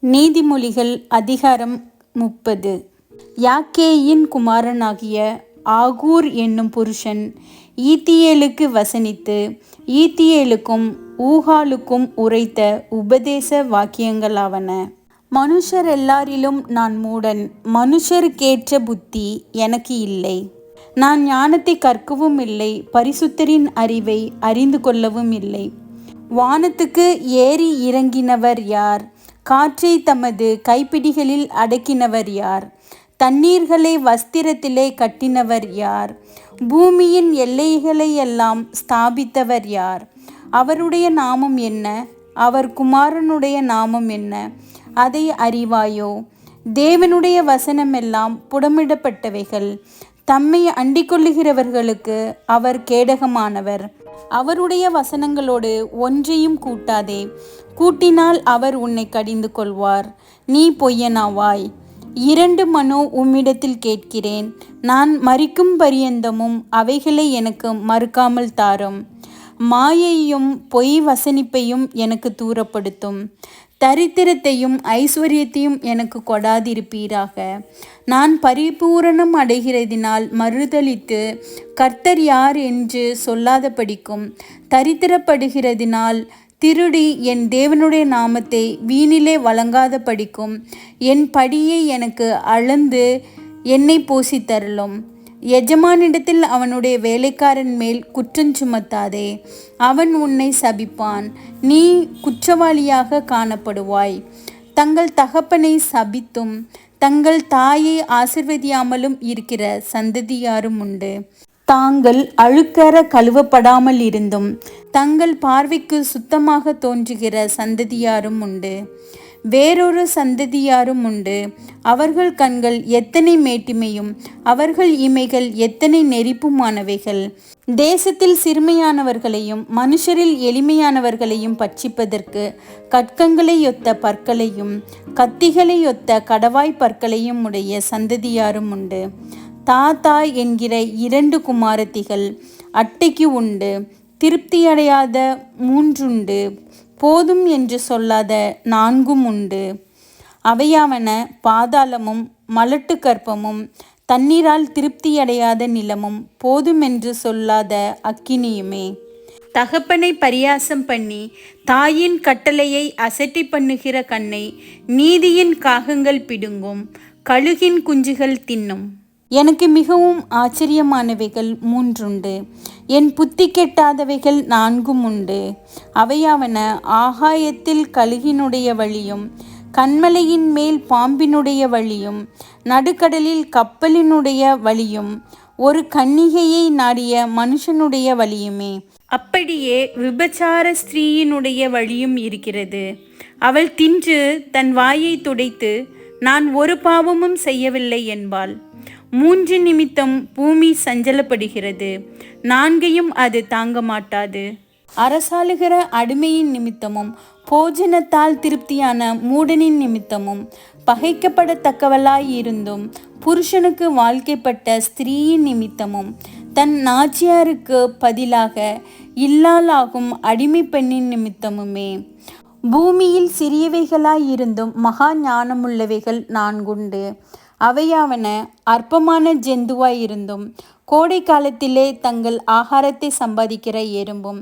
நீதிமொழிகள் அதிகாரம் 30. யாக்கேயின் குமாரனாகிய ஆகூர் என்னும் புருஷன் ஈத்தியேலுக்கு வசனித்து ஈத்தியேலுக்கும் ஊகாலுக்கும் உரைத்த உபதேச வாக்கியங்களாவன. மனுஷர் எல்லாரிலும் நான் மூடன், மனுஷருக்கேற்ற புத்தி எனக்கு இல்லை. நான் ஞானத்தை கற்கவும் இல்லை, பரிசுத்தரின் அறிவை அறிந்து கொள்ளவும் இல்லை. வானத்துக்கு ஏறி இறங்கினவர் யார்? காற்றை தமது கைப்பிடிகளில் அடக்கினவர் யார்? தண்ணீர்களை வஸ்திரத்திலே கட்டினவர் யார்? பூமியின் எல்லைகளையெல்லாம் ஸ்தாபித்தவர் யார்? அவருடைய நாமம் என்ன? அவர் குமாரனுடைய நாமம் என்ன? அதை அறிவாயோ? தேவனுடைய வசனமெல்லாம் புடமிடப்பட்டவைகள். தம்மை அண்டிக் கொள்ளுகிறவர்களுக்கு அவர் கேடகமானவர். அவருடைய வசனங்களோடு ஒன்றையும் கூட்டாதே, கூட்டினால் அவர் உன்னை கடிந்து கொள்வார். நீ பொய்யனாவாய். 2 மனு உம்மிடத்தில் கேட்கிறேன், நான் மரிக்கும் பரியந்தமும் அவைகளை எனக்கு மறுக்காமல் தாரும். மாயையும் பொய் வசனிப்பையும் எனக்கு தூரப்படுத்தும். தரித்திரத்தையும் ஐஸ்வர்யத்தையும் எனக்கு கொடாதிருப்பீராக. நான் பரிபூரணம் அடைகிறதினால் மறுதலித்து கர்த்தர் யார் என்று சொல்லாதபடிக்கும், தரித்திரப்படுகிறதினால் திருடி என் தேவனுடைய நாமத்தை வீணிலே வழங்காதபடிக்கும் என் படியை எனக்கு அளந்து என்னை போஷித்தருளும். எஜமானிடத்தில் அவனுடைய வேலைக்காரன் மேல் குற்றஞ்சுமத்தாதே, அவன் உன்னை சபிப்பான், நீ குற்றவாளியாக காணப்படுவாய். தங்கள் தகப்பனை சபித்தும் தங்கள் தாயை ஆசீர்வதியாமலும் இருக்கிற சந்ததியாரும் உண்டு. தாங்கள் அழுக்கற கழுவப்படாமல் இருந்தும் தங்கள் பார்வைக்கு சுத்தமாக தோன்றுகிற சந்ததியாரும் உண்டு. வேறொரு சந்ததியாரும் உண்டு. அவர்கள் கண்கள் எத்தனை மேட்டிமையும் அவர்கள் இமைகள் எத்தனை நெரிப்புமானவைகள். தேசத்தில் சிறுமையானவர்களையும் மனுஷரில் எளிமையானவர்களையும் பட்சிப்பதற்கு கட்கங்களையொத்த பற்களையும் கத்திகளையொத்த கடவாய் பற்களையும் உடைய சந்ததியாரும் உண்டு. தாத்தா என்கிற 2 குமாரத்திகள் அட்டைக்கு உண்டு. திருப்தியடையாத 3 உண்டு. போதும் என்று சொல்லாத 4 உண்டு. அவையாவன பாதாளமும் மலட்டு கற்பமும் தண்ணீரால் திருப்தியடையாத நிலமும் போதுமென்று சொல்லாத அக்கினியுமே. தகப்பனை பரியாசம் பண்ணி தாயின் கட்டளையை அசட்டை பண்ணுகிற கண்ணை நீதியின் காகங்கள் பிடுங்கும், கழுகின் குஞ்சுகள் தின்னும். எனக்கு மிகவும் ஆச்சரியமானவைகள் 3 உண்டு. என் புத்தி கெட்டாதவைகள் 4 உண்டு. அவையாவன ஆகாயத்தில் கழுகினுடைய வழியும், கன்மலையின் மேல் பாம்பினுடைய வழியும், நடுக்கடலில் கப்பலினுடைய வழியும், ஒரு கன்னிகையை நாடிய மனுஷனுடைய வழியுமே. அப்படியே விபச்சார ஸ்திரீயினுடைய வழியும் இருக்கிறது. அவள் தின்று தன் வாயை துடைத்து, நான் ஒரு பாவமும் செய்யவில்லை என்பாள். 3 நிமித்தம் பூமி சஞ்சலப்படுகிறது, 4ஐயும் அது தாங்க மாட்டாது. அரசாளுகிற அடிமையின் நிமித்தமும் போஜனத்தால் திருப்தியான மூடனின் நிமித்தமும் பகைக்கப்படத்தக்கவளாயிருந்தும் புருஷனுக்கு வாழ்க்கைப்பட்ட ஸ்திரீயின் நிமித்தமும் தன் நாச்சியாருக்கு பதிலாக இல்லாளாகும் அடிமை பெண்ணின் நிமித்தமுமே. பூமியில் சிறியவைகளாயிருந்தும் மகா ஞானமுள்ளவைகள் 4 உண்டு. அவையாவன அற்பமான ஜந்துவாயிருந்தும் கோடை காலத்திலே தங்கள் ஆகாரத்தை சம்பாதிக்கிற எறும்பும்,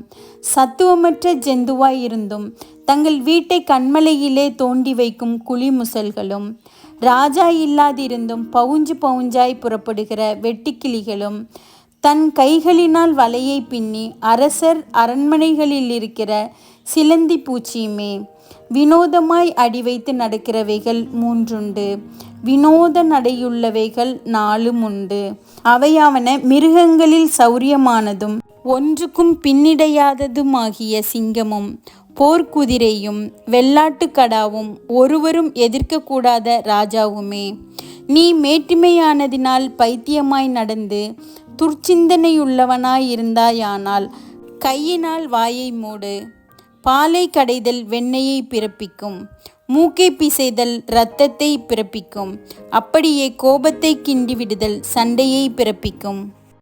சத்துவமற்ற ஜந்துவாயிருந்தும் தங்கள் வீட்டை கண்மலையிலே தோண்டி வைக்கும் குழிமுசல்களும், ராஜா இல்லாதிருந்தும் பவுஞ்சு பவுஞ்சாய் புறப்படுகிற வெட்டுக்கிளிகளும், தன் கைகளினால் வலையை பின்னி அரசர் அரண்மனைகளில் இருக்கிற சிலந்தி பூச்சியுமே. வினோதமாய் அடி வைத்து நடக்கிறவைகள் 3 உண்டு. வினோத நடையுள்ளவைகள் 4 உண்டு. அவையாவன மிருகங்களில் சௌரியமானதும் ஒன்றுக்கும் பின்னிடையாததுமாகிய சிங்கமும், போர்க்குதிரையும், வெள்ளாட்டுக்கடாவும், ஒருவரும் எதிர்க்கக்கூடாத ராஜாவுமே. நீ மேட்டிமையானதினால் பைத்தியமாய் நடந்து துர்ச்சிந்தனையுள்ளவனாயிருந்தாயானால் கையினால் வாயை மூடு. பாலை கடைதல் வெண்ணெயை பிறப்பிக்கும், மூக்கை பிசைதல் இரத்தத்தை பிறப்பிக்கும். அப்படியே கோபத்தை கிண்டிவிடுதல் சண்டையை பிறப்பிக்கும்.